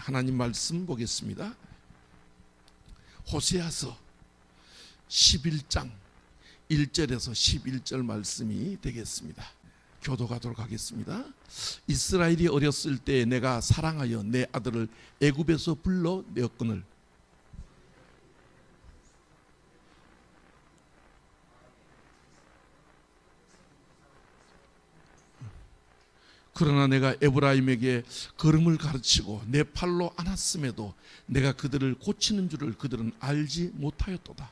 하나님 말씀 보겠습니다. 호세아서 11장 1절에서 11절 말씀이 되겠습니다. 교독하도록 하겠습니다. 이스라엘이 어렸을 때 내가 사랑하여 내 아들을 애굽에서 불러 내었거늘 그러나 내가 에브라임에게 걸음을 가르치고 내 팔로 안았음에도 내가 그들을 고치는 줄을 그들은 알지 못하였도다.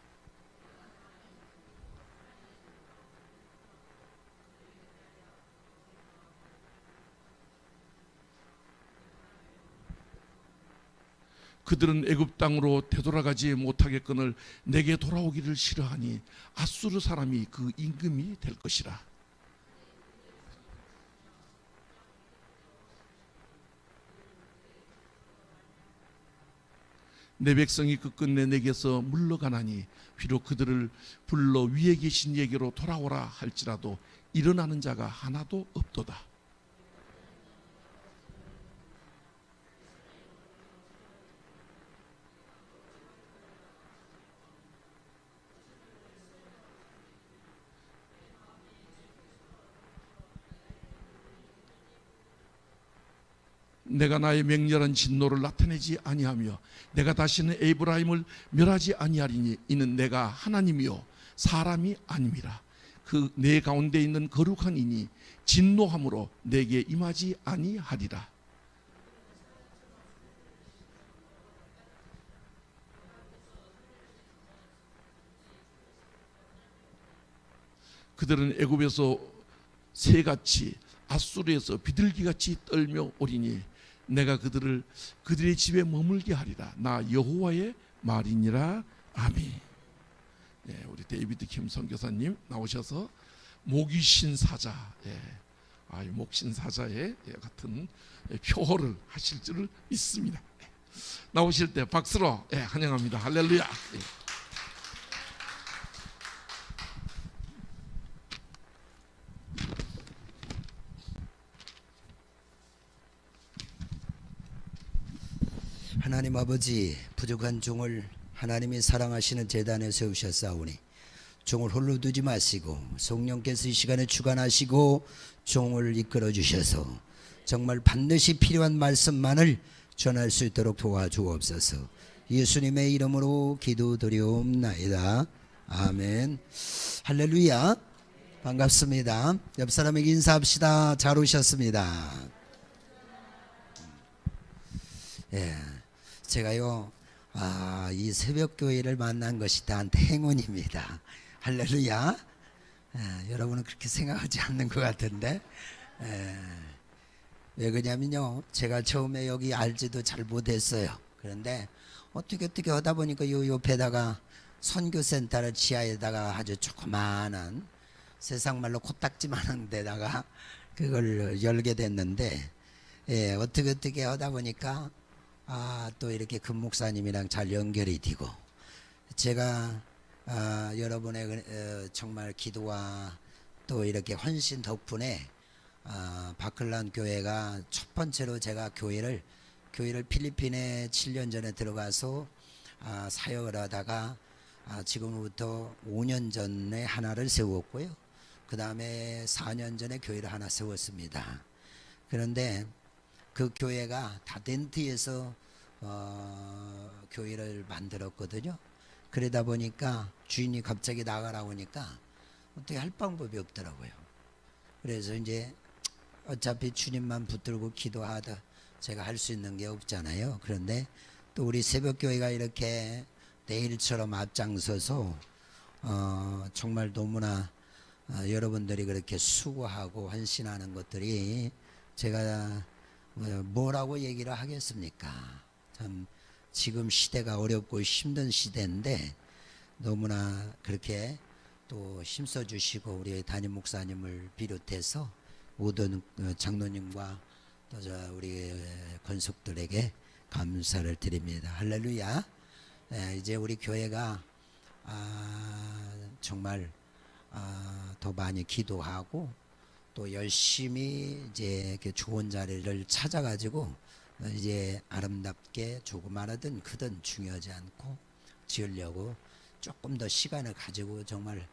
그들은 애굽 땅으로 되돌아가지 못하겠거늘 내게 돌아오기를 싫어하니 아수르 사람이 그 임금이 될 것이라. 내 백성이 끝끝내 내게서 물러가나니 비록 그들을 불러 위에 계신 에게로 돌아오라 할지라도 일어나는 자가 하나도 없도다. 내가 나의 맹렬한 진노를 나타내지 아니하며 내가 다시는 에브라임을 멸하지 아니하리니 이는 내가 하나님이요 사람이 아님이라. 그 내 가운데 있는 거룩한 이니 진노함으로 내게 임하지 아니하리라. 그들은 애굽에서 새같이 아수르에서 비둘기같이 떨며 오리니 내가 그들을 그들의 집에 머물게 하리라. 나 여호와의 말이니라. 아멘. 네, 우리 데이비드 킴 선교사님 나오셔서 목이신 사자, 목신 사자의 같은 표어를 하실 줄을 믿습니다. 나오실 때 박수로 환영합니다. 할렐루야. 하나님 아버지, 부족한 종을 하나님이 사랑하시는 제단에 세우셨사오니 종을 홀로 두지 마시고 성령께서 이 시간에 주관하시고 종을 이끌어 주셔서 정말 반드시 필요한 말씀만을 전할 수 있도록 도와주옵소서. 예수님의 이름으로 기도드리옵나이다. 아멘. 할렐루야. 반갑습니다. 옆 사람에게 인사합시다. 잘 오셨습니다. 제가요, 이 새벽교회를 만난 것이 다한테 행운입니다. 할렐루야. 여러분은 그렇게 생각하지 않는 것 같은데, 왜 그러냐면요, 제가 처음에 여기 알지도 잘 못했어요. 그런데 어떻게 하다 보니까 요 옆에다가 선교센터를 지하에다가 아주 조그마한 세상 말로 코딱지만한 데다가 그걸 열게 됐는데, 어떻게 하다 보니까 또 이렇게 금 목사님이랑 잘 연결이 되고 제가 여러분의 정말 기도와 또 이렇게 헌신 덕분에 바클란 교회가 첫 번째로 제가 교회를 필리핀에 7년 전에 들어가서 사역을 하다가 지금부터 5년 전에 하나를 세웠고요. 그 다음에 4년 전에 교회를 하나 세웠습니다. 그런데 그 교회가 다덴트에서 교회를 만들었거든요. 그러다 보니까 주인이 갑자기 나가라고 하니까 어떻게 할 방법이 없더라고요. 그래서 이제 어차피 주님만 붙들고 기도하다 제가 할 수 있는 게 없잖아요. 그런데 또 우리 새벽교회가 이렇게 내일처럼 앞장서서 정말 너무나 여러분들이 그렇게 수고하고 헌신하는 것들이 제가 뭐라고 얘기를 하겠습니까? 참 지금 시대가 어렵고 힘든 시대인데 너무나 그렇게 또 힘써주시고 우리 담임 목사님을 비롯해서 모든 장로님과 또 우리 권속들에게 감사를 드립니다. 할렐루야. 이제 우리 교회가 정말 더 많이 기도하고 또 열심히 이제 좋은 자리를 찾아가지고 이제 아름답게 조그마하든 크든 중요하지 않고 지으려고 조금 더 시간을 가지고 정말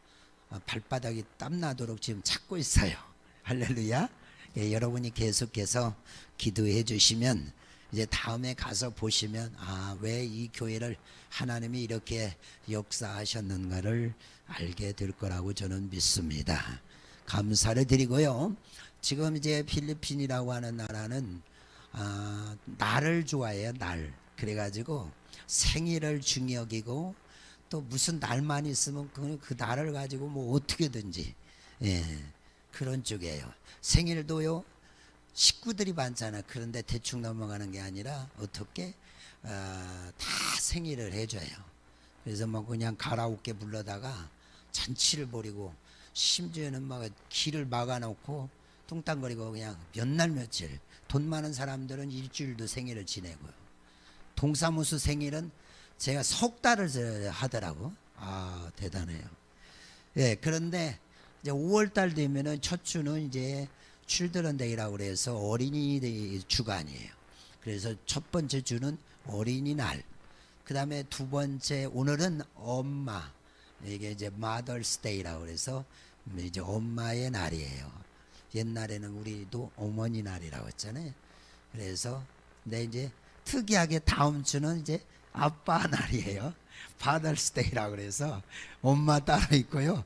발바닥이 땀나도록 지금 찾고 있어요. 할렐루야. 예, 여러분이 계속해서 기도해 주시면 이제 다음에 가서 보시면 왜 이 교회를 하나님이 이렇게 역사하셨는가를 알게 될 거라고 저는 믿습니다. 감사를 드리고요. 지금 이제 필리핀이라고 하는 나라는 날을 좋아해요. 날. 그래가지고 생일을 중요 여기고 또 무슨 날만 있으면 그 날을 가지고 뭐 어떻게든지 그런 쪽이에요. 생일도요 식구들이 많잖아. 그런데 대충 넘어가는 게 아니라 어떻게 다 생일을 해줘요. 그래서 뭐 그냥 가라오케 불러다가 잔치를 벌이고 심지어는 막 길을 막아놓고 뚱땅거리고 그냥 몇 날 며칠. 돈 많은 사람들은 일주일도 생일을 지내고요. 동사무소 생일은 제가 석 달을 하더라고. 대단해요. 예, 그런데 이제 5월달 되면은 첫 주는 이제 칠드런 데이라고 그래서 어린이 주간이에요. 그래서 첫 번째 주는 어린이날. 그 다음에 두 번째 오늘은 엄마. 이게 이제 마더스 데이라고 그래서 이제 엄마의 날이에요. 옛날에는 우리도 어머니 날이라고 했잖아요. 그래서 근데 이제 특이하게 다음 주는 이제 아빠 날이에요. 파더스 데이라고 그래서 엄마 따로 있고요.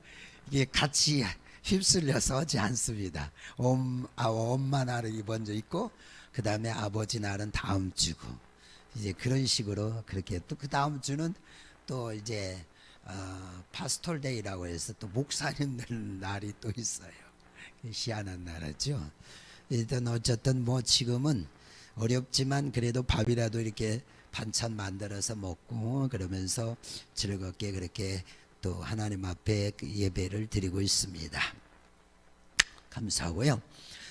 이게 같이 휩쓸려서 하지 않습니다. 엄마 날이 먼저 있고 그 다음에 아버지 날은 다음 주고 이제 그런 식으로 그렇게 또 그 다음 주는 또 이제 파스톨 데이라고 해서 또 목사님들 날이 또 있어요. 희한한 나라죠. 일단 어쨌든 뭐 지금은 어렵지만 그래도 밥이라도 이렇게 반찬 만들어서 먹고 그러면서 즐겁게 그렇게 또 하나님 앞에 예배를 드리고 있습니다. 감사하고요.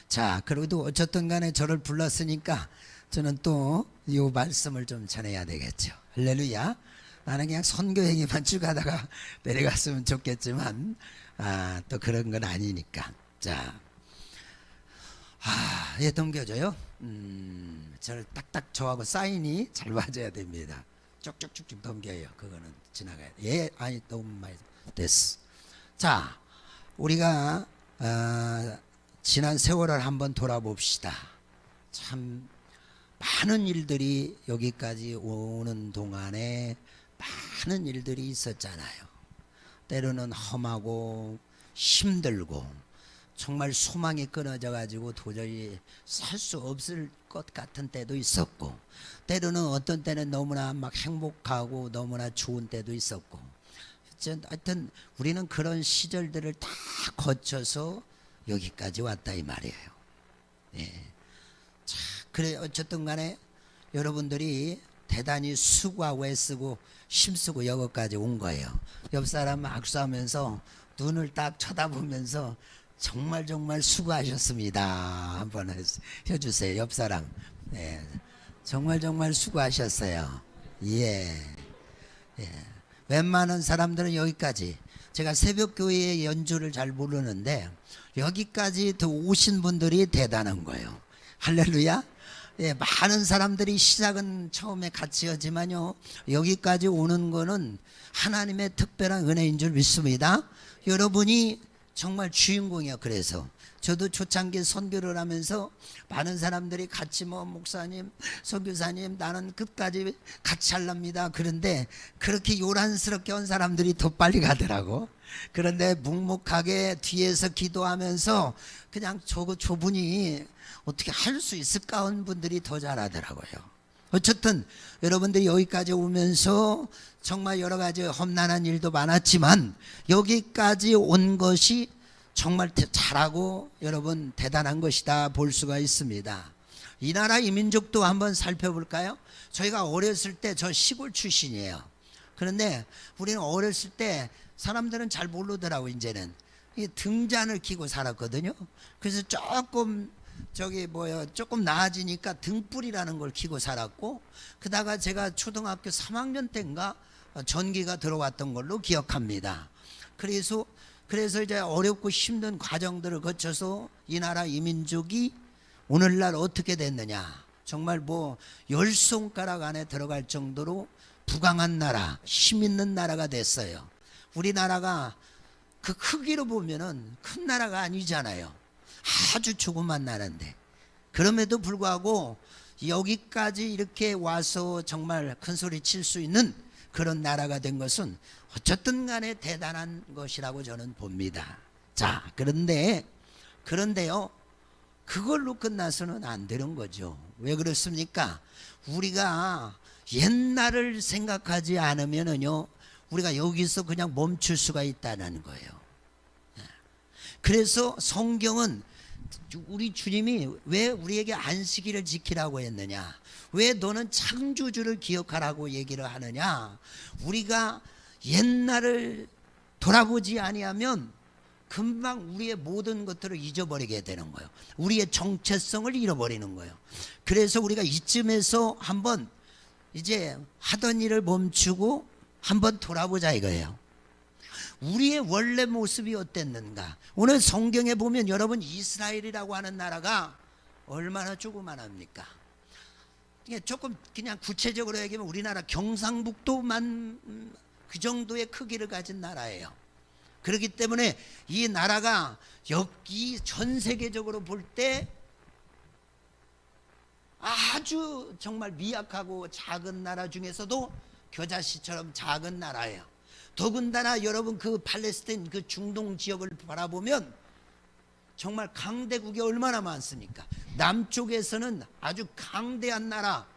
자, 그래도 어쨌든 간에 저를 불렀으니까 저는 또 이 말씀을 좀 전해야 되겠죠. 할렐루야. 나는 그냥 선교 행위만 쭉 하다가 내려갔으면 좋겠지만 또 그런 건 아니니까. 자, 예, 넘겨줘요. 저를 딱딱 저하고 사인이 잘 맞아야 됩니다. 쭉쭉쭉쭉 넘겨요. 그거는 지나가야 돼. 예, 아니 너무 많이 됐어. 자, 우리가 지난 세월을 한번 돌아봅시다. 참 많은 일들이 여기까지 오는 동안에 많은 일들이 있었잖아요. 때로는 험하고 힘들고 정말 소망이 끊어져 가지고 도저히 살 수 없을 것 같은 때도 있었고 때로는 어떤 때는 너무나 막 행복하고 너무나 좋은 때도 있었고 하여튼 우리는 그런 시절들을 다 거쳐서 여기까지 왔다 이 말이에요. 예. 자, 그래 어쨌든 간에 여러분들이 대단히 수고하고 애쓰고 힘쓰고 여기까지 온 거예요. 옆 사람 악수하면서 눈을 딱 쳐다보면서 정말 정말 수고하셨습니다. 한번 해주세요. 옆 사람. 네. 정말 정말 수고하셨어요. 예. 예. 웬만한 사람들은 여기까지. 제가 새벽 교회의 연주를 잘 모르는데 여기까지 더 오신 분들이 대단한 거예요. 할렐루야. 예, 많은 사람들이 시작은 처음에 같이 하지만요 여기까지 오는 거는 하나님의 특별한 은혜인 줄 믿습니다. 여러분이 정말 주인공이야. 그래서 저도 초창기 선교를 하면서 많은 사람들이 같이 뭐 목사님, 선교사님 나는 끝까지 같이 하랍니다. 그런데 그렇게 요란스럽게 온 사람들이 더 빨리 가더라고. 그런데 묵묵하게 뒤에서 기도하면서 그냥 저분이 어떻게 할 수 있을까 한 분들이 더 잘하더라고요. 어쨌든 여러분들이 여기까지 오면서 정말 여러 가지 험난한 일도 많았지만 여기까지 온 것이 정말 잘하고 여러분 대단한 것이다 볼 수가 있습니다. 이 나라 이 민족도 한번 살펴볼까요? 저희가 어렸을 때 저 시골 출신이에요. 그런데 우리는 어렸을 때 사람들은 잘 모르더라고. 이제는 등잔을 끼고 살았거든요. 그래서 조금 조금 나아지니까 등불이라는 걸 끼고 살았고, 그다가 제가 초등학교 3학년 때인가 전기가 들어왔던 걸로 기억합니다. 그래서 이제 어렵고 힘든 과정들을 거쳐서 이 나라 이 민족이 오늘날 어떻게 됐느냐, 정말 열 손가락 안에 들어갈 정도로 부강한 나라, 힘 있는 나라가 됐어요. 우리나라가 그 크기로 보면은 큰 나라가 아니잖아요. 아주 조그만 나라인데, 그럼에도 불구하고 여기까지 이렇게 와서 정말 큰 소리 칠 수 있는 그런 나라가 된 것은 어쨌든 간에 대단한 것이라고 저는 봅니다. 자, 그런데요, 그걸로 끝나서는 안 되는 거죠. 왜 그렇습니까? 우리가 옛날을 생각하지 않으면은요, 우리가 여기서 그냥 멈출 수가 있다는 거예요. 그래서 성경은 우리 주님이 왜 우리에게 안식일을 지키라고 했느냐, 왜 너는 창조주를 기억하라고 얘기를 하느냐, 우리가 옛날을 돌아보지 아니하면 금방 우리의 모든 것들을 잊어버리게 되는 거예요. 우리의 정체성을 잃어버리는 거예요. 그래서 우리가 이쯤에서 한번 이제 하던 일을 멈추고 한번 돌아보자 이거예요. 우리의 원래 모습이 어땠는가. 오늘 성경에 보면 여러분, 이스라엘이라고 하는 나라가 얼마나 조그만합니까? 조금 그냥 구체적으로 얘기하면 우리나라 경상북도만 그 정도의 크기를 가진 나라예요. 그렇기 때문에 이 나라가 여기 전 세계적으로 볼 때 아주 정말 미약하고 작은 나라 중에서도 겨자씨처럼 작은 나라예요. 더군다나 여러분, 그 팔레스타인 그 중동 지역을 바라보면 정말 강대국이 얼마나 많습니까? 남쪽에서는 아주 강대한 나라,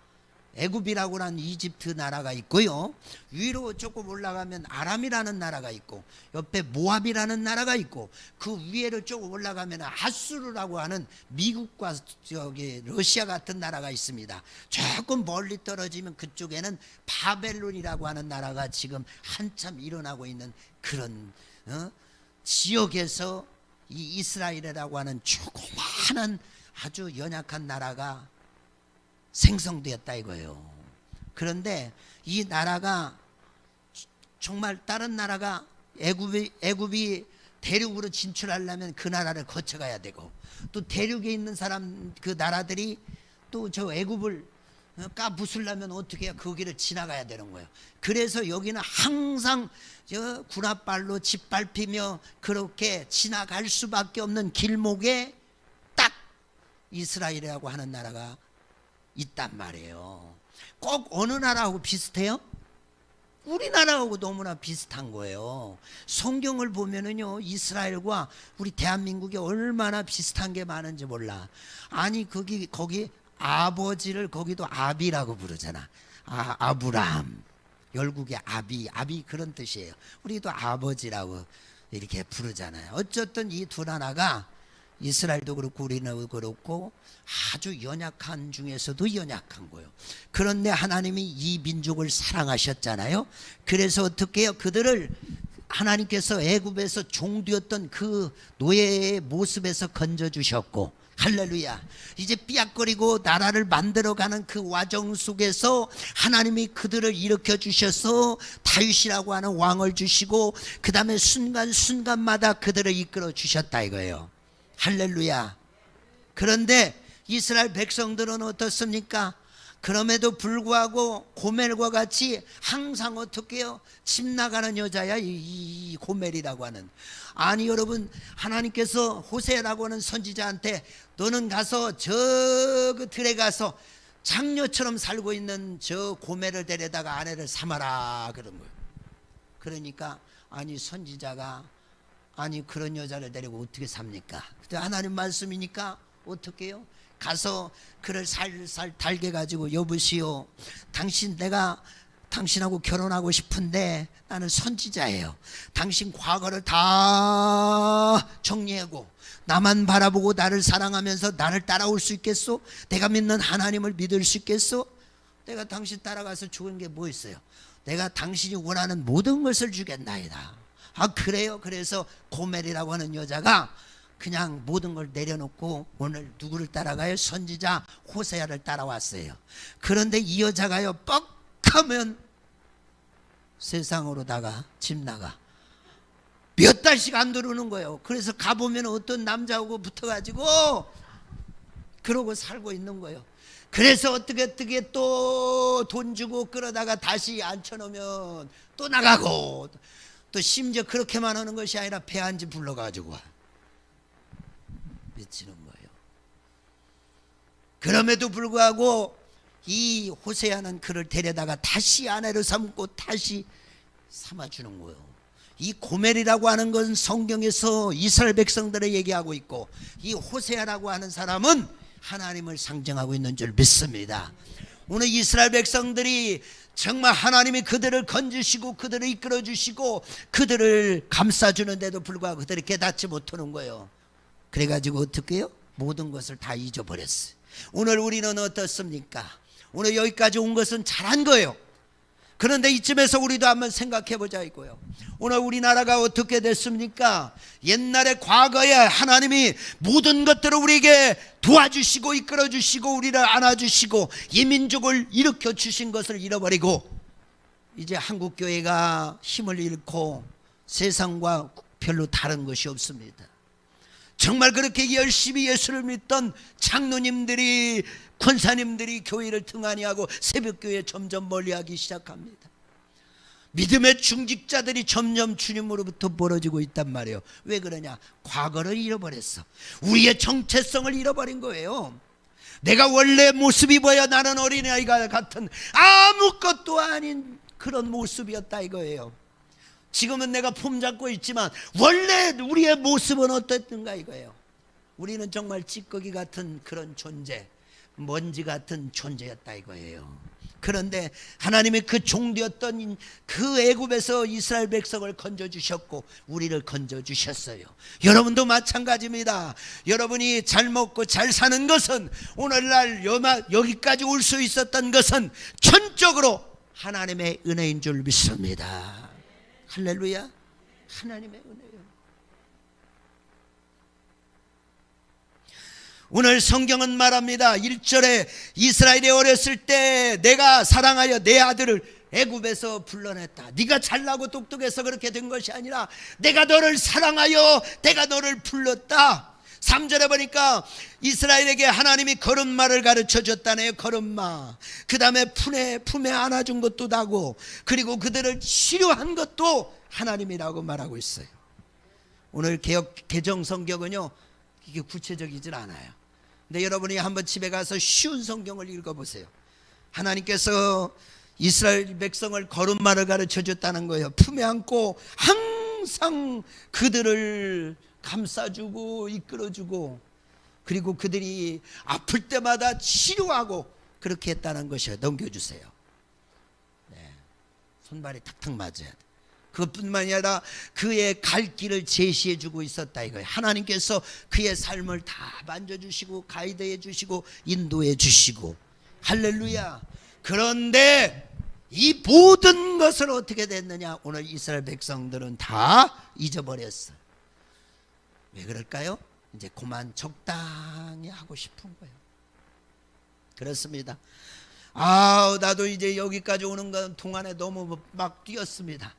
애굽이라고 하는 이집트 나라가 있고요, 위로 조금 올라가면 아람이라는 나라가 있고, 옆에 모압이라는 나라가 있고, 그 위에를 조금 올라가면 아수르라고 하는 미국과 러시아 같은 나라가 있습니다. 조금 멀리 떨어지면 그쪽에는 바벨론이라고 하는 나라가 지금 한참 일어나고 있는 그런 지역에서 이 이스라엘이라고 하는 조그마한 아주 연약한 나라가 생성되었다 이거예요. 그런데 이 나라가 정말 다른 나라가 애굽이 대륙으로 진출하려면 그 나라를 거쳐가야 되고, 또 대륙에 있는 사람 그 나라들이 또 저 애굽을 까부수려면 어떻게 해야 그 길을 지나가야 되는 거예요. 그래서 여기는 항상 저 군합발로 짓밟히며 그렇게 지나갈 수밖에 없는 길목에 딱 이스라엘이라고 하는 나라가 있단 말이에요. 꼭 어느 나라하고 비슷해요? 우리나라하고 너무나 비슷한 거예요. 성경을 보면은요, 이스라엘과 우리 대한민국이 얼마나 비슷한 게 많은지 몰라. 아니 거기 아버지를 거기도 아비라고 부르잖아. 아브라함, 열국의 아비 그런 뜻이에요. 우리도 아버지라고 이렇게 부르잖아요. 어쨌든 이 두 나라가, 이스라엘도 그렇고 우리나라도 그렇고, 아주 연약한 중에서도 연약한 거예요. 그런데 하나님이 이 민족을 사랑하셨잖아요. 그래서 어떻게 해요? 그들을 하나님께서 애굽에서 종되었던 그 노예의 모습에서 건져주셨고, 할렐루야, 이제 삐약거리고 나라를 만들어가는 그 과정 속에서 하나님이 그들을 일으켜 주셔서 다윗이라고 하는 왕을 주시고, 그 다음에 순간순간마다 그들을 이끌어 주셨다 이거예요. 할렐루야. 그런데 이스라엘 백성들은 어떻습니까? 그럼에도 불구하고 고멜과 같이 항상 어떻게 해요? 집 나가는 여자야 이 고멜이라고 하는. 아니 여러분, 하나님께서 호세라고 하는 선지자한테 너는 가서 저 그 들에 가서 장녀처럼 살고 있는 저 고멜을 데려다가 아내를 삼아라 그런 거예요. 그러니까 아니 선지자가 아니 그런 여자를 데리고 어떻게 삽니까? 근데 하나님 말씀이니까 어떻게 해요? 가서 그를 살살 달게 가지고, 여보시오, 내가 당신하고 결혼하고 싶은데 나는 선지자예요. 당신 과거를 다 정리하고 나만 바라보고 나를 사랑하면서 나를 따라올 수 있겠소? 내가 믿는 하나님을 믿을 수 있겠소? 내가 당신 따라가서 죽은 게 뭐 있어요? 내가 당신이 원하는 모든 것을 주겠나이다. 아 그래요? 그래서 고멜이라고 하는 여자가 그냥 모든 걸 내려놓고 오늘 누구를 따라가요? 선지자 호세아를 따라왔어요. 그런데 이 여자가요, 뻑하면 세상으로다가 집 나가. 몇 달씩 안 들어오는 거예요. 그래서 가보면 어떤 남자하고 붙어가지고 그러고 살고 있는 거예요. 그래서 어떻게 또 돈 주고 끌어다가 다시 앉혀놓으면 또 나가고, 또 심지어 그렇게만 하는 것이 아니라 배한지 불러가지고 와. 미치는 거예요. 그럼에도 불구하고 이 호세아는 그를 데려다가 다시 아내로 삼고 다시 삼아주는 거예요. 이 고멜이라고 하는 건 성경에서 이스라엘 백성들을 얘기하고 있고, 이 호세아라고 하는 사람은 하나님을 상징하고 있는 줄 믿습니다. 오늘 이스라엘 백성들이 정말 하나님이 그들을 건지시고 그들을 이끌어 주시고 그들을 감싸주는데도 불구하고 그들이 깨닫지 못하는 거예요. 그래가지고 어떻게 해요? 모든 것을 다 잊어버렸어요. 오늘 우리는 어떻습니까? 오늘 여기까지 온 것은 잘한 거예요. 그런데 이쯤에서 우리도 한번 생각해 보자 이거예요. 오늘 우리나라가 어떻게 됐습니까? 옛날에 과거에 하나님이 모든 것들을 우리에게 도와주시고 이끌어 주시고 우리를 안아주시고 이 민족을 일으켜 주신 것을 잃어버리고 이제 한국교회가 힘을 잃고 세상과 별로 다른 것이 없습니다. 정말 그렇게 열심히 예수를 믿던 장로님들이, 권사님들이 교회를 등한히 하고 새벽교회 점점 멀리하기 시작합니다. 믿음의 중직자들이 점점 주님으로부터 멀어지고 있단 말이에요. 왜 그러냐? 과거를 잃어버렸어. 우리의 정체성을 잃어버린 거예요. 내가 원래 모습이 뭐야? 나는 어린아이가 같은 아무것도 아닌 그런 모습이었다 이거예요. 지금은 내가 폼 잡고 있지만 원래 우리의 모습은 어땠는가 이거예요. 우리는 정말 찌꺼기 같은 그런 존재, 먼지 같은 존재였다 이거예요. 그런데 하나님이 그 종되었던 그 애굽에서 이스라엘 백성을 건져주셨고 우리를 건져주셨어요. 여러분도 마찬가지입니다. 여러분이 잘 먹고 잘 사는 것은, 오늘날 여기까지 올 수 있었던 것은 전적으로 하나님의 은혜인 줄 믿습니다. 할렐루야. 하나님의 은혜예요. 오늘 성경은 말합니다. 1절에 이스라엘이 어렸을 때 내가 사랑하여 내 아들을 애굽에서 불러냈다. 네가 잘나고 똑똑해서 그렇게 된 것이 아니라 내가 너를 사랑하여 내가 너를 불렀다. 3절에 보니까 이스라엘에게 하나님이 걸음마를 가르쳐 줬다네요. 걸음마. 그 다음에 품에 안아준 것도 나고, 그리고 그들을 치료한 것도 하나님이라고 말하고 있어요. 오늘 개정 성경은요 이게 구체적이질 않아요. 근데 여러분이 한번 집에 가서 쉬운 성경을 읽어보세요. 하나님께서 이스라엘 백성을 걸음마를 가르쳐 줬다는 거예요. 품에 안고 항상 그들을 감싸주고 이끌어주고, 그리고 그들이 아플 때마다 치료하고 그렇게 했다는 것이에요. 넘겨주세요. 네. 손발이 탁탁 맞아야 돼. 그것뿐만이 아니라 그의 갈 길을 제시해주고 있었다 이거예요. 하나님께서 그의 삶을 다 만져주시고 가이드해 주시고 인도해 주시고. 할렐루야. 그런데 이 모든 것을 어떻게 됐느냐? 오늘 이스라엘 백성들은 다 잊어버렸어. 왜 그럴까요? 이제 그만 적당히 하고 싶은 거예요. 그렇습니다. 나도 이제 여기까지 오는 건 동안에 너무 막 뛰었습니다.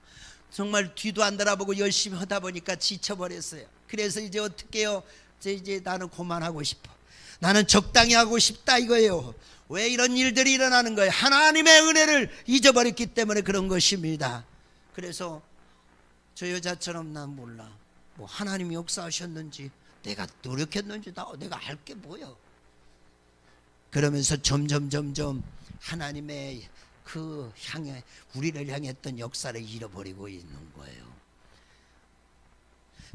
정말 뒤도 안 돌아보고 열심히 하다 보니까 지쳐버렸어요. 그래서 이제 어떻게 해요? 이제 나는 그만하고 싶어. 나는 적당히 하고 싶다 이거예요. 왜 이런 일들이 일어나는 거예요? 하나님의 은혜를 잊어버렸기 때문에 그런 것입니다. 그래서 저 여자처럼 난 몰라. 뭐 하나님이 역사하셨는지 내가 노력했는지 내가 알 게 뭐야. 그러면서 점점 하나님의 그 향해 우리를 향했던 역사를 잃어버리고 있는 거예요.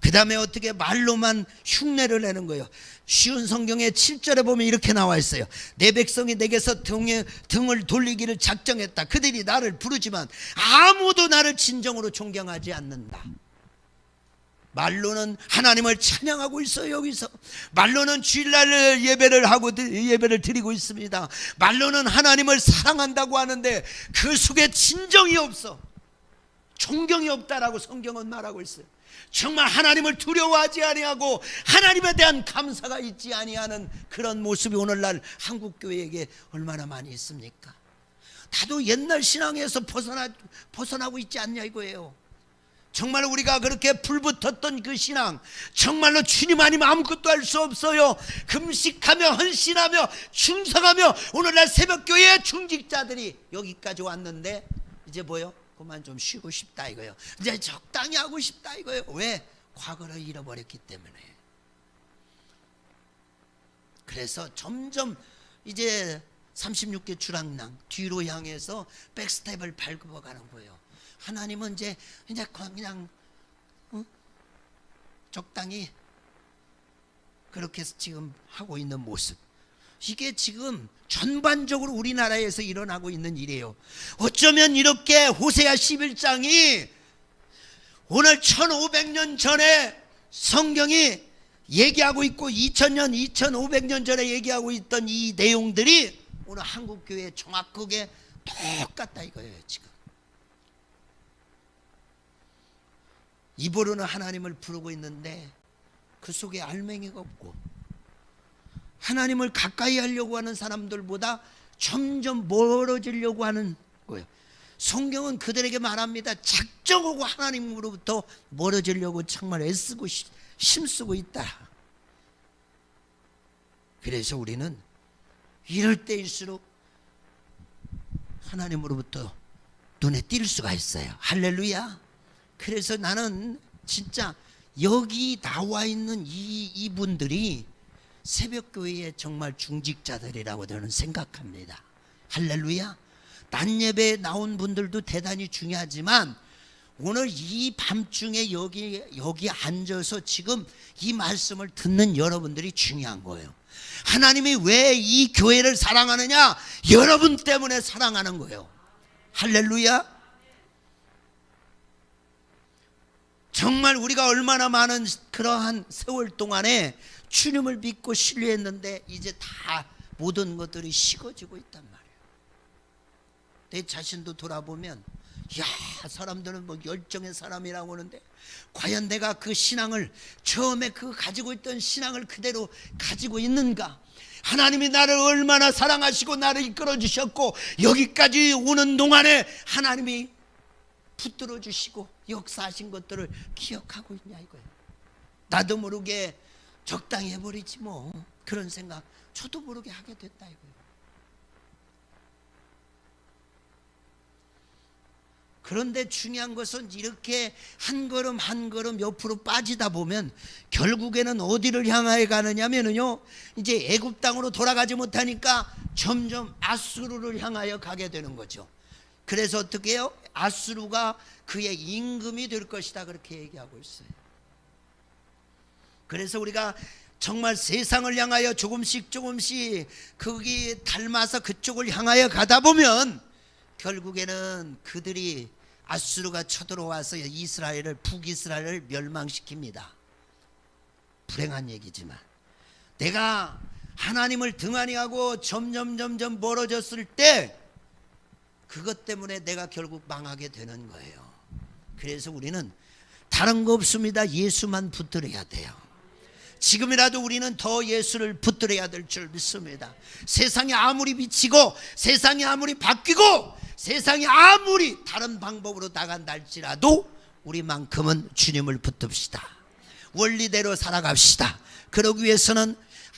그 다음에 어떻게 말로만 흉내를 내는 거예요. 쉬운 성경의 7절에 보면 이렇게 나와 있어요. 내 백성이 내게서 등을 돌리기를 작정했다. 그들이 나를 부르지만 아무도 나를 진정으로 존경하지 않는다. 말로는 하나님을 찬양하고 있어요. 여기서 말로는 주일날 예배를 드리고 있습니다. 말로는 하나님을 사랑한다고 하는데 그 속에 진정이 없어. 존경이 없다라고 성경은 말하고 있어요. 정말 하나님을 두려워하지 아니하고 하나님에 대한 감사가 있지 아니하는 그런 모습이 오늘날 한국교회에게 얼마나 많이 있습니까? 나도 옛날 신앙에서 벗어나고 있지 않냐 이거예요. 정말 우리가 그렇게 불붙었던 그 신앙, 정말로 주님 아니면 아무것도 할 수 없어요. 금식하며 헌신하며 충성하며 오늘날 새벽교회 중직자들이 여기까지 왔는데 이제 뭐요? 그만 좀 쉬고 싶다 이거예요. 이제 적당히 하고 싶다 이거예요. 왜? 과거를 잃어버렸기 때문에. 그래서 점점 이제 36개 주랑낭 뒤로 향해서 백스텝을 밟아가는 거예요. 하나님은 이제 그냥 적당히 그렇게 지금 하고 있는 모습, 이게 지금 전반적으로 우리나라에서 일어나고 있는 일이에요. 어쩌면 이렇게 호세아 11장이 오늘 1500년 전에 성경이 얘기하고 있고 2000년, 2500년 전에 얘기하고 있던 이 내용들이 오늘 한국교회에 정확하게 똑같다 이거예요. 지금 입으로는 하나님을 부르고 있는데 그 속에 알맹이가 없고, 하나님을 가까이 하려고 하는 사람들보다 점점 멀어지려고 하는 거예요. 성경은 그들에게 말합니다. 작정하고 하나님으로부터 멀어지려고 정말 애쓰고 힘쓰고 있다. 그래서 우리는 이럴 때일수록 하나님으로부터 눈에 띌 수가 있어요. 할렐루야. 그래서 나는 진짜 여기 나와 있는 이분들이 새벽교회의 정말 중직자들이라고 저는 생각합니다. 할렐루야. 낮 예배에 나온 분들도 대단히 중요하지만 오늘 이 밤중에 여기 앉아서 지금 이 말씀을 듣는 여러분들이 중요한 거예요. 하나님이 왜 이 교회를 사랑하느냐? 여러분 때문에 사랑하는 거예요. 할렐루야. 정말 우리가 얼마나 많은 그러한 세월 동안에 주님을 믿고 신뢰했는데 이제 다 모든 것들이 식어지고 있단 말이에요. 내 자신도 돌아보면 사람들은 뭐 열정의 사람이라고 하는데 과연 내가 그 신앙을 처음에 그 가지고 있던 신앙을 그대로 가지고 있는가? 하나님이 나를 얼마나 사랑하시고 나를 이끌어 주셨고 여기까지 오는 동안에 하나님이 붙들어 주시고 역사하신 것들을 기억하고 있냐 이거예요. 나도 모르게 적당히 해버리지 뭐, 그런 생각 저도 모르게 하게 됐다 이거예요. 그런데 중요한 것은 이렇게 한 걸음 한 걸음 옆으로 빠지다 보면 결국에는 어디를 향하여 가느냐면요, 이제 애굽 땅으로 돌아가지 못하니까 점점 아수르를 향하여 가게 되는 거죠. 그래서 어떻게 해요? 아수르가 그의 임금이 될 것이다 그렇게 얘기하고 있어요. 그래서 우리가 정말 세상을 향하여 조금씩 거기 닮아서 그쪽을 향하여 가다 보면 결국에는 그들이 아수르가 쳐들어와서 이스라엘을, 북이스라엘을 멸망시킵니다. 불행한 얘기지만 내가 하나님을 등한히 하고 점점 멀어졌을 때 그것 때문에 내가 결국 망하게 되는 거예요. 그래서 우리는 다른 거 없습니다. 예수만 붙들어야 돼요. 지금이라도 우리는 더 예수를 붙들어야 될 줄 믿습니다. 세상이 아무리 미치고 세상이 아무리 바뀌고 세상이 아무리 다른 방법으로 나간다 할지라도 우리만큼은 주님을 붙듭시다. 원리대로 살아갑시다. 그러기 위해서는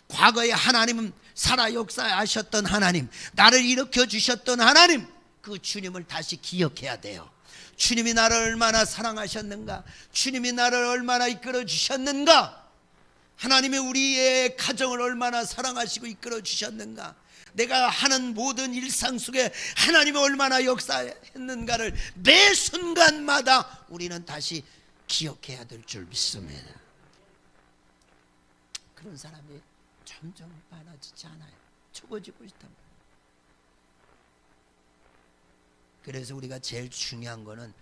과거에 하나님은 살아 역사하셨던 하나님, 나를 일으켜 주셨던 하나님, 그 주님을 다시 기억해야 돼요. 주님이 나를 얼마나 사랑하셨는가, 주님이 나를 얼마나 이끌어 주셨는가, 하나님이 우리의 가정을 얼마나 사랑하시고 이끌어 주셨는가, 내가 하는 모든 일상 속에 하나님이 얼마나 역사했는가를 매 순간마다 우리는 다시 기억해야 될 줄 믿습니다. 그런 사람이 점점 많아지지 않아요. 적어지고 있단 말이에요. 그래서 우리가 제일 중요한 거는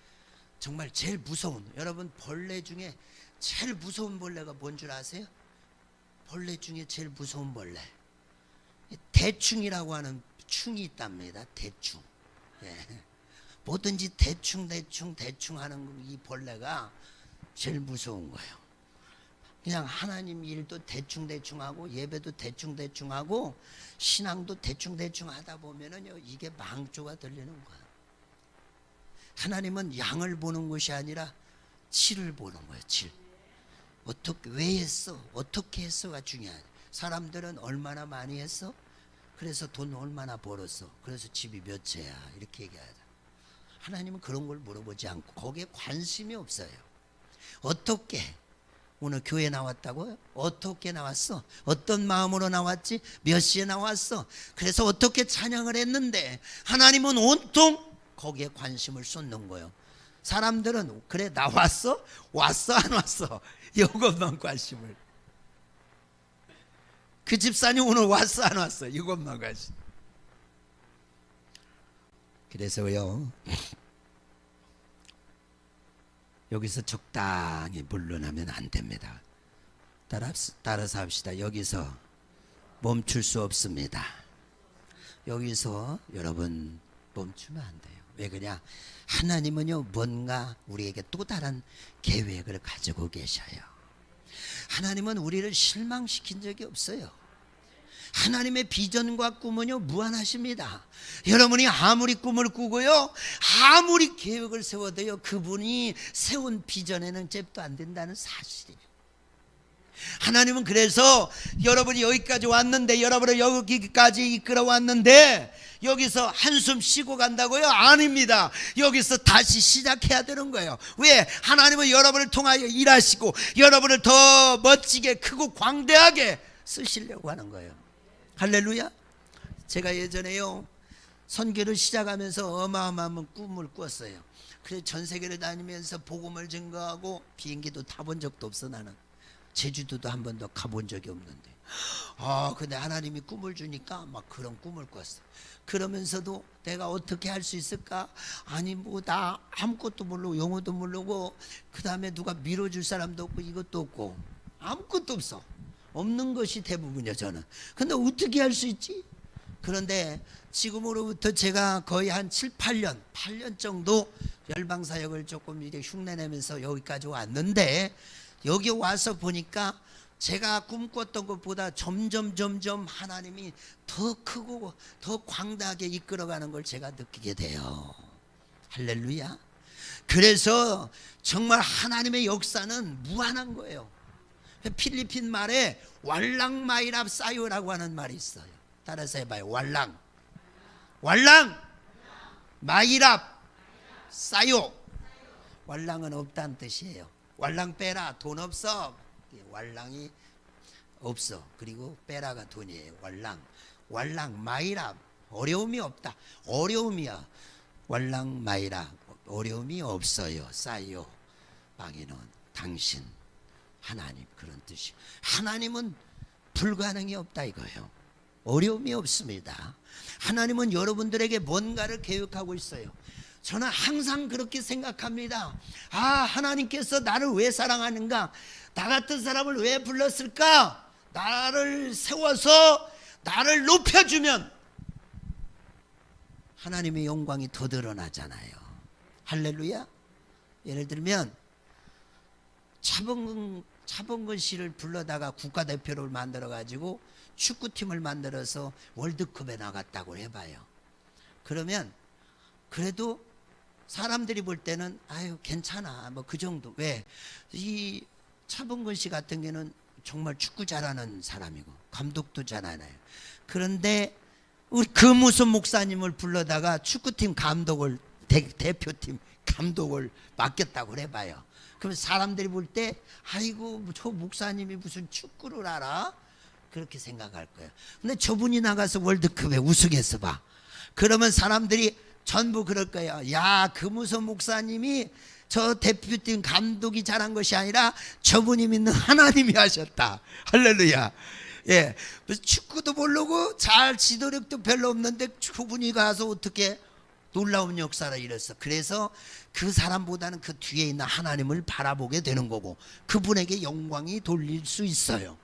정말 제일 무서운, 여러분 벌레 중에 제일 무서운 벌레가 뭔 줄 아세요? 벌레 중에 제일 무서운 벌레, 대충이라고 하는 충이 있답니다. 대충. 뭐든지 대충 하는 이 벌레가 제일 무서운 거예요. 그냥 하나님 일도 대충 하고 예배도 대충 하고 신앙도 대충 하다 보면은요, 이게 망조가 들리는 거예요. 하나님은 양을 보는 것이 아니라 질을 보는 거예요. 질. 어떻게 왜 했어? 어떻게 했어가 중요하죠. 사람들은 얼마나 많이 했어? 그래서 돈 얼마나 벌었어? 그래서 집이 몇 채야? 이렇게 얘기하자. 하나님은 그런 걸 물어보지 않고 거기에 관심이 없어요. 어떻게 오늘 교회 나왔다고요? 어떻게 나왔어? 어떤 마음으로 나왔지? 몇 시에 나왔어? 그래서 어떻게 찬양을 했는데 하나님은 온통 거기에 관심을 쏟는 거예요. 사람들은 그래 나왔어? 왔어? 안 왔어? 이것만 관심을. 그 집사님 오늘 왔어? 안 왔어? 이것만 관심. 그래서요 여기서 적당히 물러나면 안 됩니다. 따라서 합시다. 여기서 멈출 수 없습니다. 여기서 여러분 멈추면 안 돼요. 왜 그러냐? 하나님은요 뭔가 우리에게 또 다른 계획을 가지고 계셔요. 하나님은 우리를 실망시킨 적이 없어요. 하나님의 비전과 꿈은요 무한하십니다. 여러분이 아무리 꿈을 꾸고요 아무리 계획을 세워도요 그분이 세운 비전에는 잽도 안 된다는 사실이에요. 하나님은 그래서 여러분이 여기까지 왔는데, 여러분을 여기까지 이끌어 왔는데 여기서 한숨 쉬고 간다고요? 아닙니다. 여기서 다시 시작해야 되는 거예요. 왜? 하나님은 여러분을 통하여 일하시고 여러분을 더 멋지게 크고 광대하게 쓰시려고 하는 거예요. 할렐루야. 제가 예전에요 선교를 시작하면서 어마어마한 꿈을 꿨어요. 그래서 전 세계를 다니면서 복음을 증거하고 비행기도 타본 적도 없어. 나는 제주도도 한 번도 가본 적이 없는데 근데 하나님이 꿈을 주니까 막 그런 꿈을 꿨어. 그러면서도 내가 어떻게 할 수 있을까? 아니 뭐 나 아무것도 모르고 영어도 모르고 그 다음에 누가 밀어줄 사람도 없고 이것도 없고 아무것도 없어. 없는 것이 대부분이야 저는. 근데 어떻게 할 수 있지? 그런데 지금으로부터 제가 거의 한 7, 8년 정도 열방사역을 조금 이렇게 흉내내면서 여기까지 왔는데 여기 와서 보니까 제가 꿈꿨던 것보다 점점 하나님이 더 크고 더 광대하게 이끌어가는 걸 제가 느끼게 돼요. 할렐루야. 그래서 정말 하나님의 역사는 무한한 거예요. 필리핀 말에 왈랑마이랍 사요라고 하는 말이 있어요. 따라서 해봐요. 왈랑 마이랍 사요. 왈랑은 없다는 뜻이에요. 왈랑 빼라. 돈 없어. 왈랑이 없어. 그리고 빼라가 돈이에요. 왈랑 마이랍 어려움이 없다. 어려움이야. 왈랑 마이랍 어려움이 없어요. 사요 방해는 당신 하나님 그런 뜻이. 하나님은 불가능이 없다 이거예요. 어려움이 없습니다. 하나님은 여러분들에게 뭔가를 계획하고 있어요. 저는 항상 그렇게 생각합니다. 하나님께서 나를 왜 사랑하는가? 나 같은 사람을 왜 불렀을까? 나를 세워서 나를 높여주면 하나님의 영광이 더 드러나잖아요. 할렐루야. 예를 들면 차범근 씨를 불러다가 국가대표를 만들어가지고 축구팀을 만들어서 월드컵에 나갔다고 해봐요. 그러면 그래도 사람들이 볼 때는 아유 괜찮아 뭐 그 정도. 왜? 이 차범근 씨 같은 경우는 정말 축구 잘하는 사람이고 감독도 잘하나요. 그런데 우리 금우선 목사님을 불러다가 축구팀 감독을 대표팀 감독을 맡겼다고 해봐요. 그럼 사람들이 볼 때 아이고 저 목사님이 무슨 축구를 알아? 그렇게 생각할 거예요. 근데 저분이 나가서 월드컵에 우승했어 봐. 그러면 사람들이 전부 그럴 거예요. 야, 금우선 목사님이 저 대표팀 감독이 잘한 것이 아니라 저분이 믿는 하나님이 하셨다. 할렐루야. 예, 축구도 모르고 잘 지도력도 별로 없는데 그분이 가서 어떻게 놀라운 역사를 이뤘어. 그래서 그 사람보다는 그 뒤에 있는 하나님을 바라보게 되는 거고 그분에게 영광이 돌릴 수 있어요.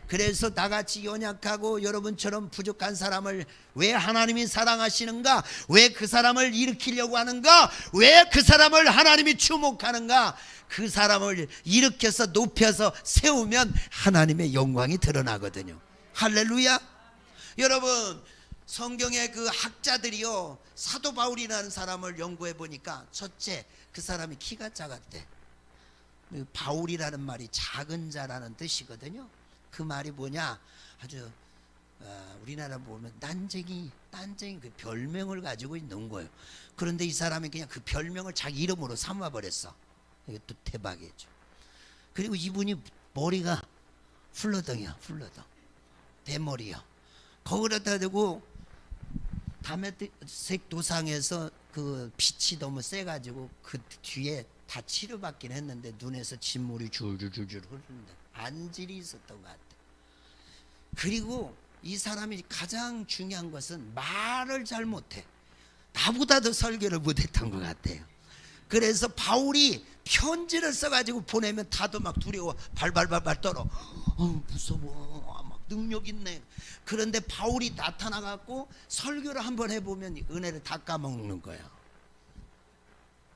그래서 나같이 연약하고 여러분처럼 부족한 사람을 왜 하나님이 사랑하시는가? 왜 그 사람을 일으키려고 하는가? 왜 그 사람을 하나님이 주목하는가? 그 사람을 일으켜서 높여서 세우면 하나님의 영광이 드러나거든요. 할렐루야. 여러분 성경의 그 학자들이요 사도 바울이라는 사람을 연구해 보니까 첫째 그 사람이 키가 작았대. 바울이라는 말이 작은 자라는 뜻이거든요. 그 말이 뭐냐, 아주 우리나라 보면 딴쟁이 그 별명을 가지고 있는 거예요. 그런데 이 사람이 그냥 그 별명을 자기 이름으로 삼아버렸어. 이게 또 대박이죠. 그리고 이분이 머리가 훌러덩이야, 훌러덩. 대머리야. 거기다 대고 담에색 도상에서 그 빛이 너무 세가지고 그 뒤에 다 치료받긴 했는데 눈에서 진물이 줄줄줄줄 흐르는데 안질이 있었던 것 같아. 그리고 이 사람이 가장 중요한 것은 말을 잘 못해. 나보다도 설교를 못했던 것 같아요. 그래서 바울이 편지를 써가지고 보내면 다들 막 두려워 발발발발 떨어. 무서워, 막 능력 있네. 그런데 바울이 나타나갖고 설교를 한번 해보면 은혜를 다 까먹는 거예요.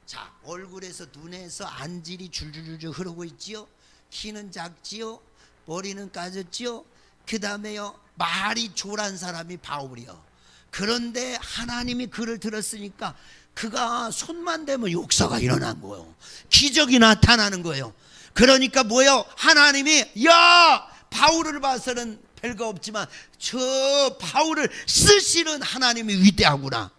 자, 얼굴에서 눈에서 안질이 줄줄줄 흐르고 있지요. 키는 작지요. 머리는 까졌지요. 그 다음에요, 말이 조란 사람이 바울이요. 그런데 하나님이 그를 들었으니까 그가 손만 대면 역사가 일어난 거예요. 기적이 나타나는 거예요. 그러니까 뭐예요? 하나님이 야, 바울을 봐서는 별거 없지만 저 바울을 쓰시는 하나님이 위대하구나.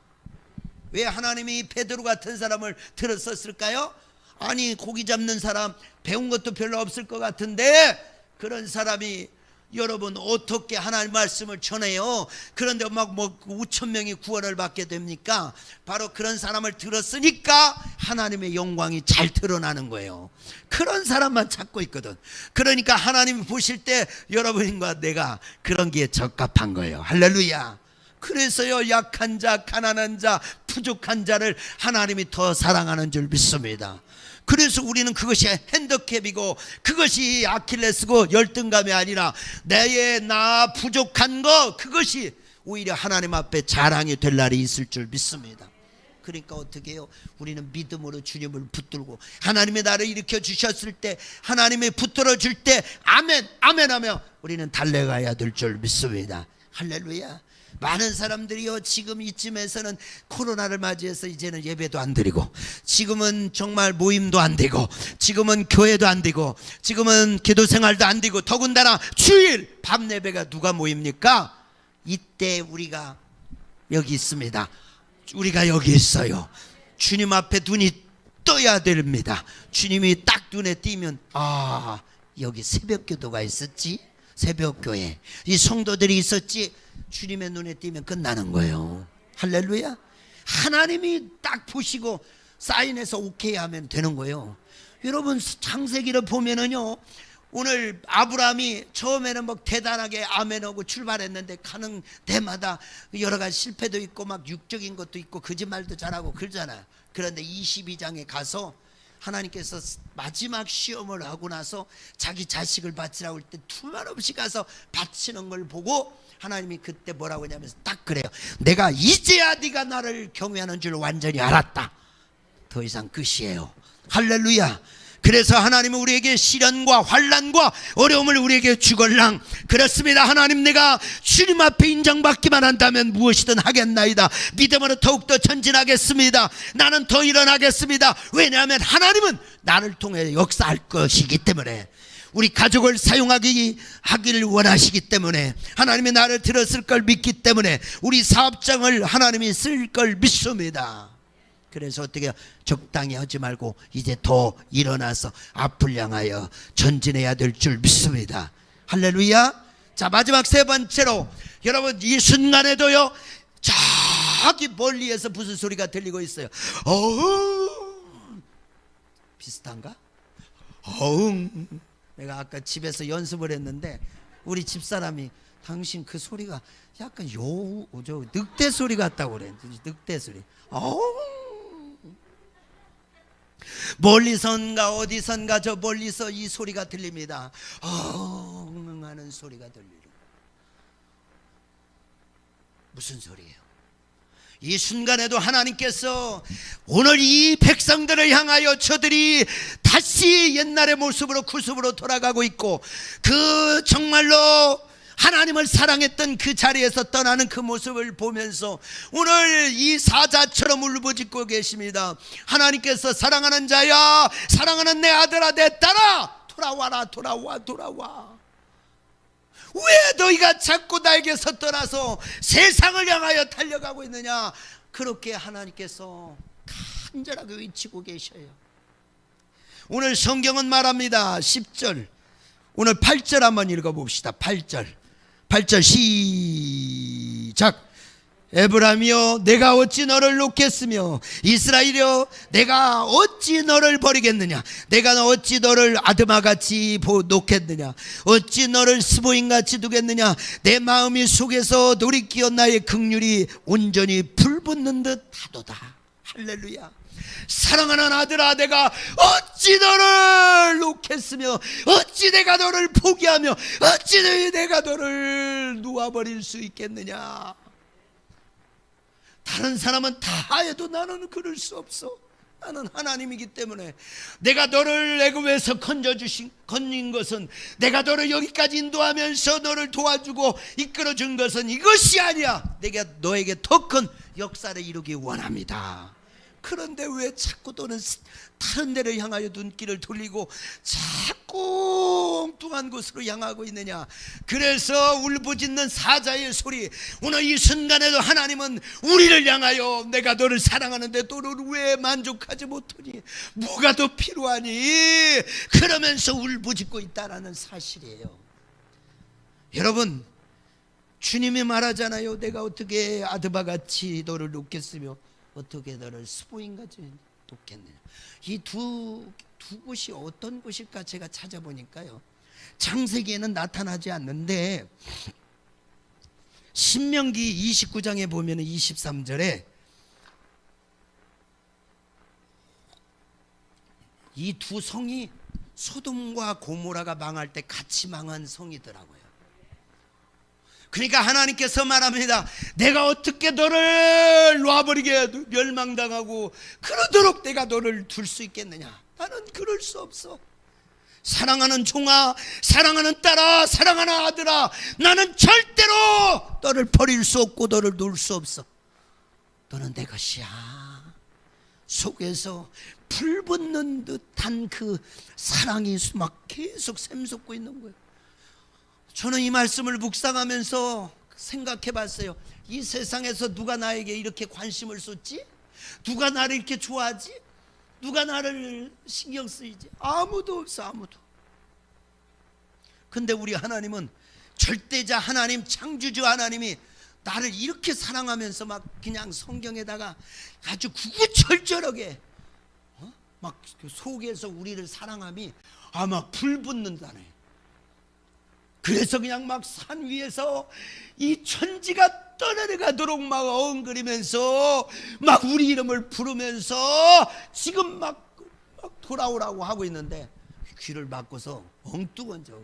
왜 하나님이 베드로 같은 사람을 들었었을까요? 아니, 고기 잡는 사람 배운 것도 별로 없을 것 같은데 그런 사람이 여러분 어떻게 하나님 말씀을 전해요? 그런데 막 5,000명이 구원을 받게 됩니까? 바로 그런 사람을 들었으니까 하나님의 영광이 잘 드러나는 거예요. 그런 사람만 찾고 있거든. 그러니까 하나님이 보실 때 여러분과 내가 그런 게 적합한 거예요. 할렐루야. 그래서요, 약한 자, 가난한 자, 부족한 자를 하나님이 더 사랑하는 줄 믿습니다. 그래서 우리는 그것이 핸디캡이고 그것이 아킬레스고 열등감이 아니라 나 부족한 거, 그것이 오히려 하나님 앞에 자랑이 될 날이 있을 줄 믿습니다. 그러니까 어떻게 해요? 우리는 믿음으로 주님을 붙들고 하나님이 나를 일으켜 주셨을 때, 하나님이 붙들어 줄 때 아멘 아멘 하며 우리는 달려가야 될 줄 믿습니다. 할렐루야. 많은 사람들이요, 지금 이쯤에서는 코로나를 맞이해서 이제는 예배도 안 드리고, 지금은 정말 모임도 안 되고, 지금은 교회도 안 되고, 지금은 기도 생활도 안 되고, 더군다나 주일 밤 예배가 누가 모입니까? 이때 우리가 여기 있습니다. 우리가 여기 있어요. 주님 앞에 눈이 떠야 됩니다. 주님이 딱 눈에 띄면 아, 여기 새벽 기도가 있었지, 새벽 교회 이 성도들이 있었지, 주님의 눈에 띄면 끝나는 거예요. 할렐루야. 하나님이 딱 보시고 사인해서 오케이 하면 되는 거예요. 여러분, 창세기를 보면은요, 오늘 아브라함이 처음에는 막 대단하게 아멘하고 출발했는데 가는 데마다 여러 가지 실패도 있고 막 육적인 것도 있고 거짓말도 잘하고 그러잖아요. 그런데 22장에 가서 하나님께서 마지막 시험을 하고 나서 자기 자식을 바치라고 할 때 두말 없이 가서 바치는 걸 보고 하나님이 그때 뭐라고 하냐면 딱 그래요. 내가 이제야 네가 나를 경외하는 줄 완전히 알았다. 더 이상 끝이에요. 할렐루야. 그래서 하나님은 우리에게 시련과 환난과 어려움을 우리에게 주걸랑. 그렇습니다. 하나님, 내가 주님 앞에 인정받기만 한다면 무엇이든 하겠나이다. 믿음으로 더욱더 전진하겠습니다. 나는 더 일어나겠습니다. 왜냐하면 하나님은 나를 통해 역사할 것이기 때문에, 우리 가족을 하기를 원하시기 때문에, 하나님이 나를 들었을 걸 믿기 때문에, 우리 사업장을 하나님이 쓸 걸 믿습니다. 그래서 어떻게 적당히 하지 말고 이제 더 일어나서 앞을 향하여 전진해야 될 줄 믿습니다. 할렐루야. 자, 마지막 세 번째로, 여러분 이 순간에도요, 저기 멀리에서 무슨 소리가 들리고 있어요. 어흥. 비슷한가? 어흥. 내가 아까 집에서 연습을 했는데 우리 집사람이 당신 그 소리가 약간 저 늑대 소리 같다고 그래. 늑대 소리. 멀리선가 어디선가 저 멀리서 이 소리가 들립니다. 하는 소리가 들리는. 무슨 소리예요? 이 순간에도 하나님께서 오늘 이 백성들을 향하여 저들이 다시 옛날의 모습으로 구습으로 돌아가고 있고, 그 정말로 하나님을 사랑했던 그 자리에서 떠나는 그 모습을 보면서 오늘 이 사자처럼 울부짖고 계십니다. 하나님께서 사랑하는 자야, 사랑하는 내 아들아, 내 딸아, 돌아와라, 돌아와. 왜 너희가 자꾸 나에게서 떠나서 세상을 향하여 달려가고 있느냐? 그렇게 하나님께서 간절하게 외치고 계셔요. 오늘 성경은 말합니다. 10절, 오늘 8절 한번 읽어봅시다. 8절 시작. 에브라임이여 내가 어찌 너를 놓겠으며 이스라엘이여 내가 어찌 너를 버리겠느냐? 내가 어찌 너를 아드마같이 놓겠느냐? 어찌 너를 스보임같이 두겠느냐? 내 마음이 속에서 돌이키어 나의 긍휼이 온전히 불붙는 듯 하도다. 할렐루야. 사랑하는 아들아, 내가 어찌 너를 놓겠으며 어찌 내가 너를 포기하며 어찌 내가 너를 놓아버릴 수 있겠느냐? 다른 사람은 다 해도 나는 그럴 수 없어. 나는 하나님이기 때문에 내가 너를 애굽에서 건진 것은, 내가 너를 여기까지 인도하면서 너를 도와주고 이끌어준 것은 이것이 아니야. 내가 너에게 더 큰 역사를 이루기 원합니다. 그런데 왜 자꾸 너는 다른 데를 향하여 눈길을 돌리고 자꾸 엉뚱한 곳으로 향하고 있느냐? 그래서 울부짖는 사자의 소리, 오늘 이 순간에도 하나님은 우리를 향하여 내가 너를 사랑하는데 너를 왜 만족하지 못하니? 뭐가 더 필요하니? 그러면서 울부짖고 있다라는 사실이에요. 여러분, 주님이 말하잖아요. 내가 어떻게 아드바같이 너를 놓겠으며 어떻게 너를 스보임같이 놓겠느냐? 이 두 곳이 어떤 곳일까 제가 찾아보니까요, 창세기에는 나타나지 않는데 신명기 29장에 보면 23절에 이 두 성이 소돔과 고모라가 망할 때 같이 망한 성이더라고요. 그러니까 하나님께서 말합니다. 내가 어떻게 너를 놓아버리게 멸망당하고 그러도록 내가 너를 둘 수 있겠느냐? 나는 그럴 수 없어. 사랑하는 종아, 사랑하는 딸아, 사랑하는 아들아, 나는 절대로 너를 버릴 수 없고 너를 놓을 수 없어. 너는 내 것이야. 속에서 불붙는 듯한 그 사랑이 막 계속 샘솟고 있는 거예요. 저는 이 말씀을 묵상하면서 생각해 봤어요. 이 세상에서 누가 나에게 이렇게 관심을 쏟지? 누가 나를 이렇게 좋아하지? 누가 나를 신경 쓰이지? 아무도 없어, 아무도. 근데 우리 하나님은 절대자 하나님, 창조주 하나님이 나를 이렇게 사랑하면서 막 그냥 성경에다가 아주 구구절절하게 막 속에서 우리를 사랑함이 막 불붙는다네. 그래서 그냥 막 산 위에서 이 천지가 떠내려가도록 막 어흥거리면서 막 우리 이름을 부르면서 지금 막 돌아오라고 하고 있는데 귀를 막고서 엉뚱한 저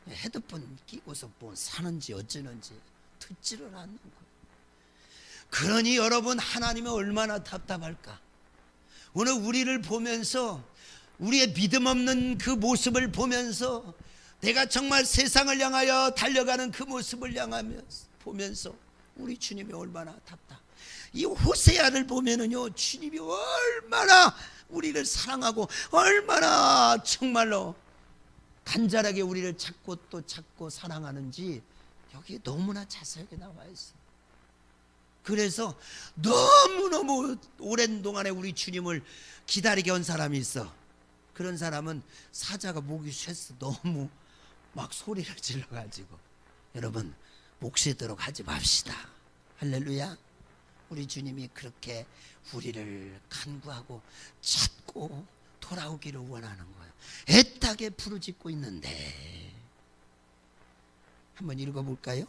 헤드폰 끼고서 뭐 사는지 어쩌는지 듣지를 않는 거예요. 그러니 여러분, 하나님은 얼마나 답답할까? 오늘 우리를 보면서, 우리의 믿음 없는 그 모습을 보면서, 내가 정말 세상을 향하여 달려가는 그 모습을 보면서 우리 주님이 얼마나 답답. 이 호세아를 보면은요, 주님이 얼마나 우리를 사랑하고 얼마나 정말로 간절하게 우리를 찾고 또 찾고 사랑하는지 여기 너무나 자세하게 나와 있어요. 그래서 너무너무 오랜 동안에 우리 주님을 기다리게 한 사람이 있어. 그런 사람은 사자가 목이 쇠서 너무 막 소리를 질러가지고, 여러분 목 쉬도록 하지 맙시다. 할렐루야. 우리 주님이 그렇게 우리를 간구하고 찾고 돌아오기를 원하는 거예요. 애타게 부르짖고 있는데, 한번 읽어볼까요?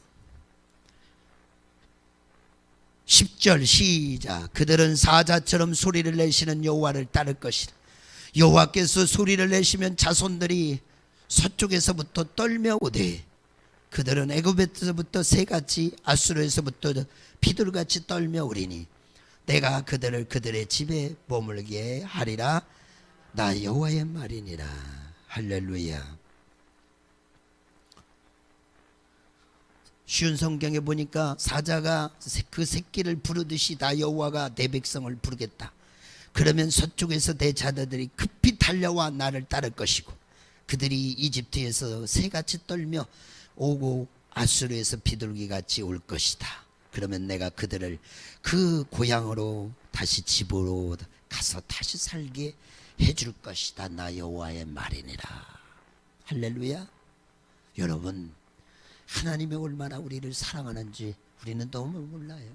10절 시작. 그들은 사자처럼 소리를 내시는 여호와를 따를 것이라. 여호와께서 소리를 내시면 자손들이 서쪽에서부터 떨며 오되, 그들은 애굽에서부터 새같이 아수르에서부터 비둘같이 떨며 오리니 내가 그들을 그들의 집에 머물게 하리라. 나 여호와의 말이니라. 할렐루야. 쉬운 성경에 보니까 사자가 그 새끼를 부르듯이 나 여호와가 내 백성을 부르겠다. 그러면 서쪽에서 내 자녀들이 급히 달려와 나를 따를 것이고 그들이 이집트에서 새같이 떨며 오고 아수르에서 비둘기같이 올 것이다. 그러면 내가 그들을 그 고향으로 다시 집으로 가서 다시 살게 해줄 것이다. 나 여호와의 말이니라. 할렐루야. 여러분, 하나님이 얼마나 우리를 사랑하는지 우리는 너무 몰라요.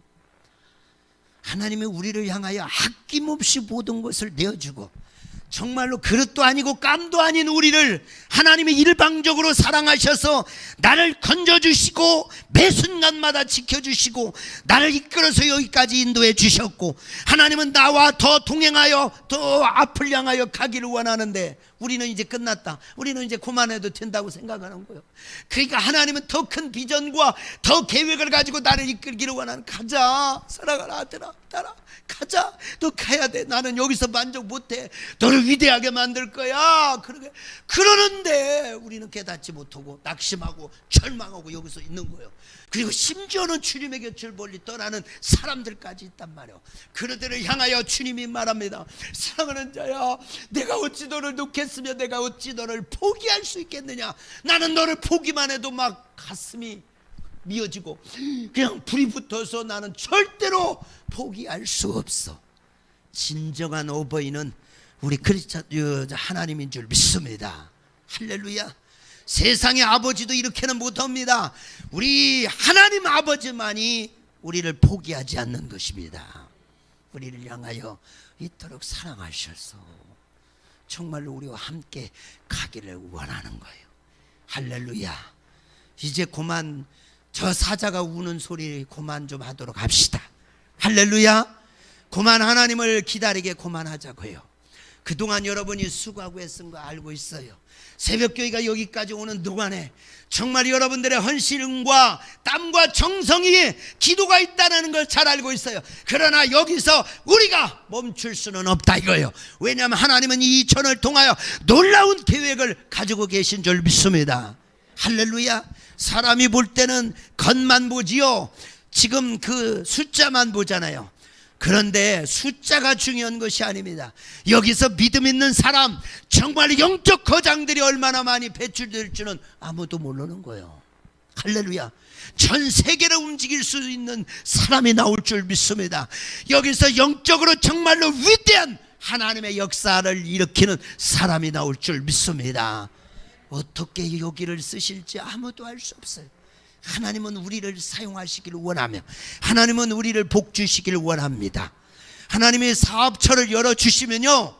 하나님이 우리를 향하여 아낌없이 모든 것을 내어주고 정말로 그릇도 아니고 깜도 아닌 우리를 하나님이 일방적으로 사랑하셔서 나를 건져주시고 매 순간마다 지켜주시고 나를 이끌어서 여기까지 인도해 주셨고 하나님은 나와 더 동행하여 더 앞을 향하여 가기를 원하는데 우리는 이제 끝났다. 우리는 이제 그만해도 된다고 생각하는 거예요. 그러니까 하나님은 더 큰 비전과 더 계획을 가지고 나를 이끌기를 원하는 가자. 사랑하는 아들아, 딸아, 가자. 너 가야 돼. 나는 여기서 만족 못해. 너를 위대하게 만들 거야. 그러는데 우리는 깨닫지 못하고 낙심하고 절망하고 여기서 있는 거예요. 그리고 심지어는 주님의 곁을 멀리 떠나는 사람들까지 있단 말이에요. 그들을 향하여 주님이 말합니다. 사랑하는 자야, 내가 어찌 너를 놓겠으며 내가 어찌 너를 포기할 수 있겠느냐. 나는 너를 보기만 해도 막 가슴이 미어지고 그냥 불이 붙어서 나는 절대로 포기할 수 없어. 진정한 어버이는 우리 크리스찬 하나님인 줄 믿습니다. 할렐루야. 세상의 아버지도 이렇게는 못합니다. 우리 하나님 아버지만이 우리를 포기하지 않는 것입니다. 우리를 향하여 이토록 사랑하셔서 정말로 우리와 함께 가기를 원하는 거예요. 할렐루야. 이제 그만 저 사자가 우는 소리 그만 좀 하도록 합시다. 할렐루야. 그만 하나님을 기다리게 그만하자고요. 그동안 여러분이 수고하고 애쓴 거 알고 있어요. 새벽교회가 여기까지 오는 동안에 정말 여러분들의 헌신과 땀과 정성이 기도가 있다는 걸 잘 알고 있어요. 그러나 여기서 우리가 멈출 수는 없다 이거예요. 왜냐하면 하나님은 이 전을 통하여 놀라운 계획을 가지고 계신 줄 믿습니다. 할렐루야. 사람이 볼 때는 겉만 보지요. 지금 그 숫자만 보잖아요. 그런데 숫자가 중요한 것이 아닙니다. 여기서 믿음 있는 사람, 정말 영적 거장들이 얼마나 많이 배출될지는 아무도 모르는 거예요. 할렐루야. 전 세계를 움직일 수 있는 사람이 나올 줄 믿습니다. 여기서 영적으로 정말로 위대한 하나님의 역사를 일으키는 사람이 나올 줄 믿습니다. 어떻게 여기를 쓰실지 아무도 알 수 없어요. 하나님은 우리를 사용하시기를 원하며 하나님은 우리를 복주시기를 원합니다. 하나님이 사업처를 열어주시면요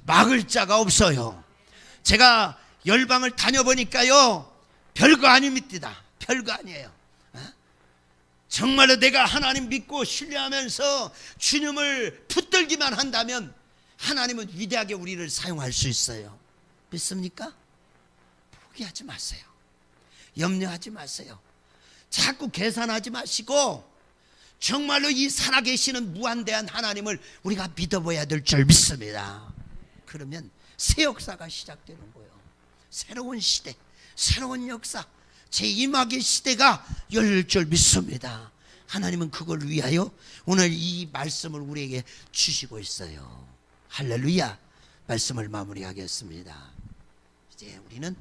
막을 자가 없어요. 제가 열방을 다녀보니까요 별거 아닙니다. 별거 아니에요. 정말로 내가 하나님 믿고 신뢰하면서 주님을 붙들기만 한다면 하나님은 위대하게 우리를 사용할 수 있어요. 믿습니까? 포기하지 마세요. 염려하지 마세요. 자꾸 계산하지 마시고 정말로 이 살아계시는 무한대한 하나님을 우리가 믿어봐야 될 줄 믿습니다. 그러면 새 역사가 시작되는 거예요. 새로운 시대, 새로운 역사, 제2막의 시대가 열릴 줄 믿습니다. 하나님은 그걸 위하여 오늘 이 말씀을 우리에게 주시고 있어요. 할렐루야. 말씀을 마무리하겠습니다. 이제 우리는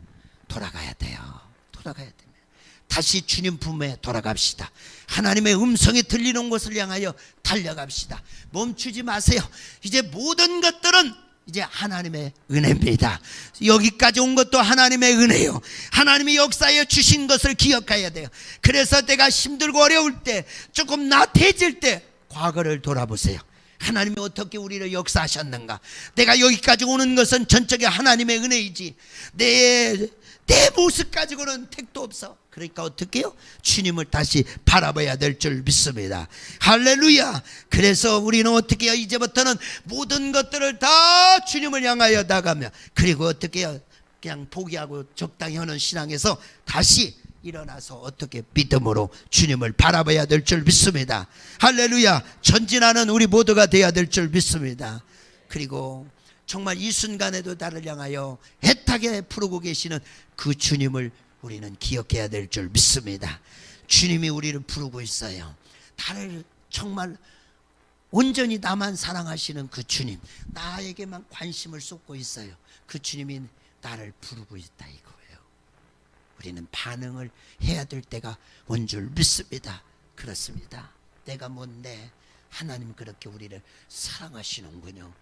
돌아가야 돼요. 돌아가야 됩니다. 다시 주님 품에 돌아갑시다. 하나님의 음성이 들리는 곳을 향하여 달려갑시다. 멈추지 마세요. 이제 모든 것들은 이제 하나님의 은혜입니다. 여기까지 온 것도 하나님의 은혜요. 하나님이 역사에 주신 것을 기억해야 돼요. 그래서 내가 힘들고 어려울 때, 조금 나태해질 때 과거를 돌아보세요. 하나님이 어떻게 우리를 역사하셨는가. 내가 여기까지 오는 것은 전적인 하나님의 은혜이지 내 모습 가지고는 택도 없어. 그러니까 어떻게 해요? 주님을 다시 바라봐야 될 줄 믿습니다. 할렐루야. 그래서 우리는 어떻게 해요? 이제부터는 모든 것들을 다 주님을 향하여 나가며, 그리고 어떻게 해요? 그냥 포기하고 적당히 하는 신앙에서 다시 일어나서 어떻게 믿음으로 주님을 바라봐야 될 줄 믿습니다. 할렐루야. 전진하는 우리 모두가 되어야 될 줄 믿습니다. 그리고 정말 이 순간에도 나를 향하여 애타게 부르고 계시는 그 주님을 우리는 기억해야 될 줄 믿습니다. 주님이 우리를 부르고 있어요. 나를 정말 온전히 나만 사랑하시는 그 주님, 나에게만 관심을 쏟고 있어요. 그 주님이 나를 부르고 있다 이거예요. 우리는 반응을 해야 될 때가 온 줄 믿습니다. 그렇습니다. 내가 뭔데 하나님 그렇게 우리를 사랑하시는군요.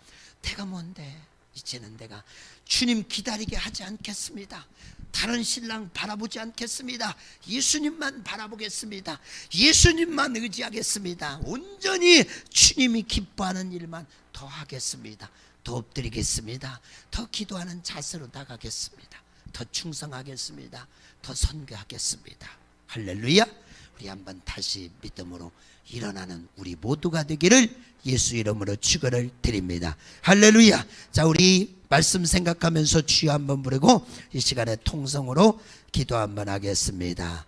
내가 뭔데 이제는 내가 주님 기다리게 하지 않겠습니다. 다른 신랑 바라보지 않겠습니다. 예수님만 바라보겠습니다. 예수님만 의지하겠습니다. 온전히 주님이 기뻐하는 일만 더 하겠습니다. 더 엎드리겠습니다. 더 기도하는 자세로 나가겠습니다. 더 충성하겠습니다. 더 선교하겠습니다. 할렐루야. 우리 한번 다시 믿음으로 일어나는 우리 모두가 되기를 예수 이름으로 축원을 드립니다. 할렐루야. 자, 우리 말씀 생각하면서 주여 한번 부르고 이 시간에 통성으로 기도 한번 하겠습니다.